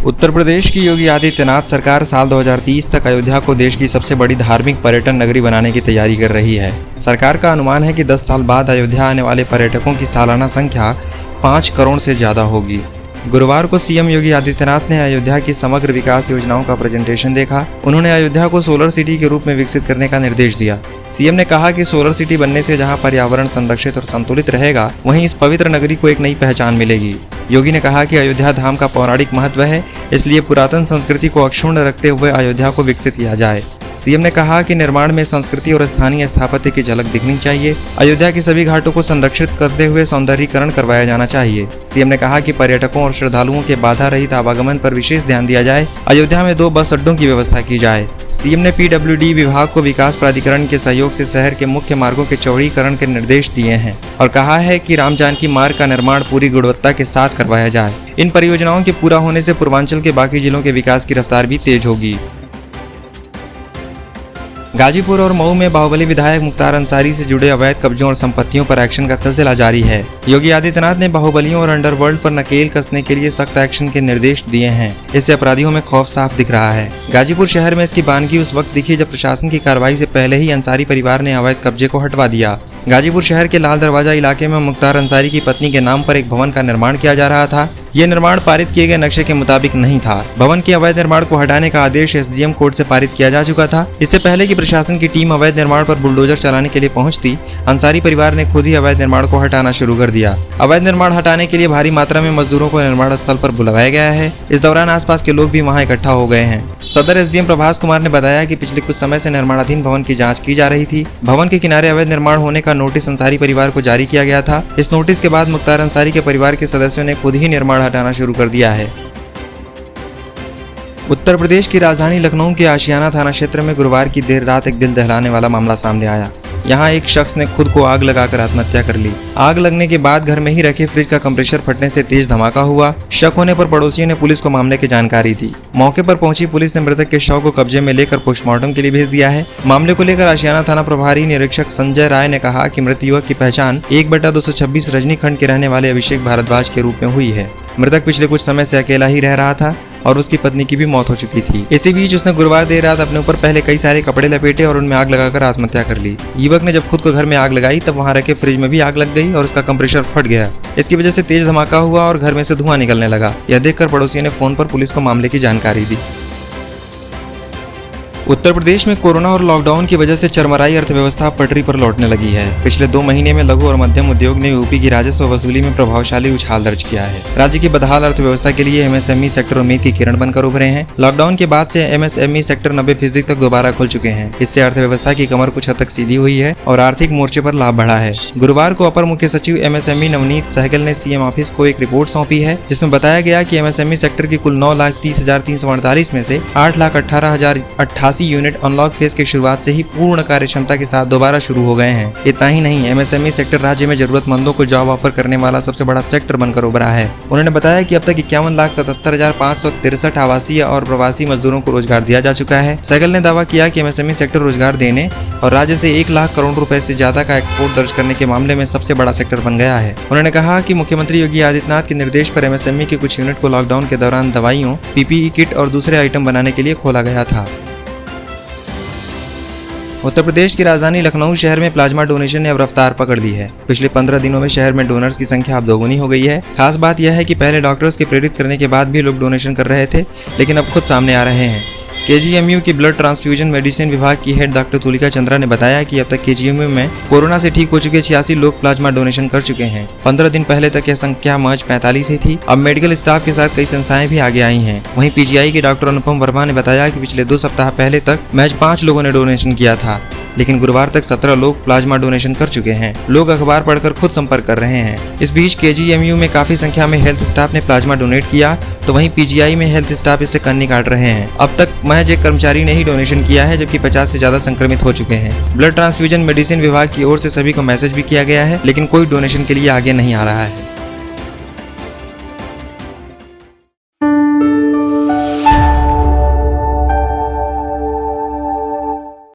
उत्तर प्रदेश की योगी आदित्यनाथ सरकार साल 2030 तक अयोध्या को देश की सबसे बड़ी धार्मिक पर्यटन नगरी बनाने की तैयारी कर रही है। सरकार का अनुमान है कि 10 साल बाद अयोध्या आने वाले पर्यटकों की सालाना संख्या 5 करोड़ से ज्यादा होगी। गुरुवार को सीएम योगी आदित्यनाथ ने अयोध्या की समग्र विकास योजनाओं का प्रेजेंटेशन देखा। उन्होंने अयोध्या को सोलर सिटी के रूप में विकसित करने का निर्देश दिया। सीएम ने कहा कि सोलर सिटी बनने से जहां पर्यावरण संरक्षित और संतुलित रहेगा, वहीं इस पवित्र नगरी को एक नई पहचान मिलेगी। योगी ने कहा कि अयोध्या धाम का पौराणिक महत्व है, इसलिए पुरातन संस्कृति को अक्षुण्ण रखते हुए अयोध्या को विकसित किया जाए। सीएम ने कहा कि निर्माण में संस्कृति और स्थानीय स्थापत्य की झलक दिखनी चाहिए। अयोध्या के सभी घाटों को संरक्षित करते हुए सौंदर्यीकरण करवाया जाना चाहिए। सीएम ने कहा कि पर्यटकों और श्रद्धालुओं के बाधा रहित आवागमन पर विशेष ध्यान दिया जाए। अयोध्या में 2 बस अड्डों की व्यवस्था की जाए। सीएम ने पीडब्ल्यूडी विभाग को विकास प्राधिकरण के सहयोग से शहर के मुख्य मार्गों के चौड़ीकरण के निर्देश दिए हैं और कहा है कि राम जानकी मार्ग का निर्माण पूरी गुणवत्ता के साथ करवाया जाए। इन परियोजनाओं के पूरा होने से पूर्वांचल के बाकी जिलों के विकास की रफ्तार भी तेज होगी। गाजीपुर और मऊ में बाहुबली विधायक मुख्तार अंसारी से जुड़े अवैध कब्जों और संपत्तियों पर एक्शन का सिलसिला जारी है। योगी आदित्यनाथ ने बाहुबलियों और अंडरवर्ल्ड पर नकेल कसने के लिए सख्त एक्शन के निर्देश दिए हैं। इससे अपराधियों में खौफ साफ दिख रहा है। गाजीपुर शहर में इसकी बानगी उस वक्त दिखी जब प्रशासन की कार्रवाई से पहले ही अंसारी परिवार ने अवैध कब्जे को हटवा दिया। गाजीपुर शहर के लाल दरवाजा इलाके में मुख्तार अंसारी की पत्नी के नाम पर एक भवन का निर्माण किया जा रहा था। ये निर्माण पारित किए गए नक्शे के मुताबिक नहीं था। भवन के अवैध निर्माण को हटाने का आदेश एसडीएम कोर्ट से पारित किया जा चुका था। इससे पहले कि प्रशासन की टीम अवैध निर्माण पर बुलडोजर चलाने के लिए पहुंचती, अंसारी परिवार ने खुद ही अवैध निर्माण को हटाना शुरू कर दिया। अवैध निर्माण हटाने के लिए भारी मात्रा में मजदूरों को निर्माण स्थल पर बुलाया गया है। इस दौरान आसपास के लोग भी वहां इकट्ठा हो गए हैं। सदर एसडीएम प्रभास कुमार ने बताया कि पिछले कुछ समय से निर्माणाधीन भवन की जाँच की जा रही थी। भवन के किनारे अवैध निर्माण होने का नोटिस अंसारी परिवार को जारी किया गया था। इस नोटिस के बाद मुख्तार अंसारी के परिवार के सदस्यों ने खुद ही निर्माण हटाना शुरू कर दिया है। उत्तर प्रदेश की राजधानी लखनऊ के आशियाना थाना क्षेत्र में गुरुवार की देर रात एक दिल दहलाने वाला मामला सामने आया। यहाँ एक शख्स ने खुद को आग लगाकर आत्महत्या कर ली। आग लगने के बाद घर में ही रखे फ्रिज का कंप्रेसर फटने से तेज धमाका हुआ। शक होने पर पड़ोसियों ने पुलिस को मामले की जानकारी दी। मौके पर पहुंची पुलिस ने मृतक के शव को कब्जे में लेकर पोस्टमार्टम के लिए भेज दिया है। मामले को लेकर आशियाना थाना प्रभारी निरीक्षक संजय राय ने कहा कि मृत युवक की पहचान 1/226 रजनीखंड के रहने वाले अभिषेक भारद्वाज के रूप में हुई है। मृतक पिछले कुछ समय से अकेला ही रह रहा था और उसकी पत्नी की भी मौत हो चुकी थी। इसी बीच उसने गुरुवार देर रात अपने ऊपर पहले कई सारे कपड़े लपेटे और उनमें आग लगाकर आत्महत्या कर ली। युवक ने जब खुद को घर में आग लगाई तब वहां रखे फ्रिज में भी आग लग गई और उसका कंप्रेसर फट गया। इसकी वजह से तेज धमाका हुआ और घर में से धुआं निकलने लगा। यह देखकर पड़ोसियों ने फोन पर पुलिस को मामले की जानकारी दी। उत्तर प्रदेश में कोरोना और लॉकडाउन की वजह से चरमराई अर्थव्यवस्था पटरी पर लौटने लगी है। पिछले 2 महीने में लघु और मध्यम उद्योग ने यूपी की राजस्व वसूली में प्रभावशाली उछाल दर्ज किया है। राज्य की बदहाल अर्थव्यवस्था के लिए एमएसएमई सेक्टर उम्मीद की किरण बनकर उभरे हैं। लॉकडाउन के बाद से एमएसएमई सेक्टर 90% तक दोबारा खुल चुके हैं। इससे अर्थव्यवस्था की कमर कुछ हद तक सीधी हुई है और आर्थिक मोर्चे पर लाभ बढ़ा है। गुरुवार को अपर मुख्य सचिव एमएसएमई नवनीत सहगल ने सीएम ऑफिस को एक रिपोर्ट सौंपी है, जिसमें बताया गया कि एमएसएमई सेक्टर की कुल 9,30,348 में से 8,18,088 यूनिट अनलॉक फेज की शुरुआत से ही पूर्ण कार्य क्षमता के साथ दोबारा शुरू हो गए हैं। इतना ही नहीं, एमएसएमई सेक्टर राज्य में जरूरतमंदों को जॉब ऑफर करने वाला सबसे बड़ा सेक्टर बनकर उभरा है। उन्होंने बताया कि अब तक 51,77,563 आवासीय और प्रवासी मजदूरों को रोजगार दिया जा चुका है। सहगल ने दावा किया कि एमएसएमई सेक्टर रोजगार देने और राज्य से 1 लाख करोड़ रुपए से ज्यादा का एक्सपोर्ट दर्ज करने के मामले में सबसे बड़ा सेक्टर बन गया है। उन्होंने कहा कि मुख्यमंत्री योगी आदित्यनाथ के निर्देश पर एमएसएमई के कुछ यूनिट को लॉकडाउन के दौरान दवाइयों, पीपीई किट और दूसरे आइटम बनाने के लिए खोला गया था। उत्तर प्रदेश की राजधानी लखनऊ शहर में प्लाज्मा डोनेशन ने अब रफ्तार पकड़ ली है। पिछले 15 दिनों में शहर में डोनर्स की संख्या अब दोगुनी हो गई है। खास बात यह है कि पहले डॉक्टर्स के प्रेरित करने के बाद भी लोग डोनेशन कर रहे थे, लेकिन अब खुद सामने आ रहे हैं। केजीएमयू की ब्लड ट्रांसफ्यूजन मेडिसिन विभाग की हेड डॉक्टर तुलिका चंद्रा ने बताया कि अब तक केजीएमयू में कोरोना से ठीक हो चुके 86 लोग प्लाज्मा डोनेशन कर चुके हैं। 15 दिन पहले तक यह संख्या महज 45 ही थी। अब मेडिकल स्टाफ के साथ कई संस्थाएं भी आगे आई हैं। वहीं पीजीआई के डॉक्टर अनुपम वर्मा ने बताया कि पिछले 2 सप्ताह पहले तक महज 5 लोगों ने डोनेशन किया था, लेकिन गुरुवार तक 17 लोग प्लाज्मा डोनेशन कर चुके हैं। लोग अखबार पढ़कर खुद संपर्क कर रहे हैं। इस बीच केजीएमयू में काफी संख्या में हेल्थ स्टाफ ने प्लाज्मा डोनेट किया, तो वहीं पीजीआई में हेल्थ स्टाफ इससे कन्नी काट रहे हैं। अब तक महज एक कर्मचारी ने ही डोनेशन किया है, जबकि 50 से ज्यादा संक्रमित हो चुके हैं। ब्लड ट्रांसफ्यूजन मेडिसिन विभाग की ओर से सभी को मैसेज भी किया गया है, लेकिन कोई डोनेशन के लिए आगे नहीं आ रहा है।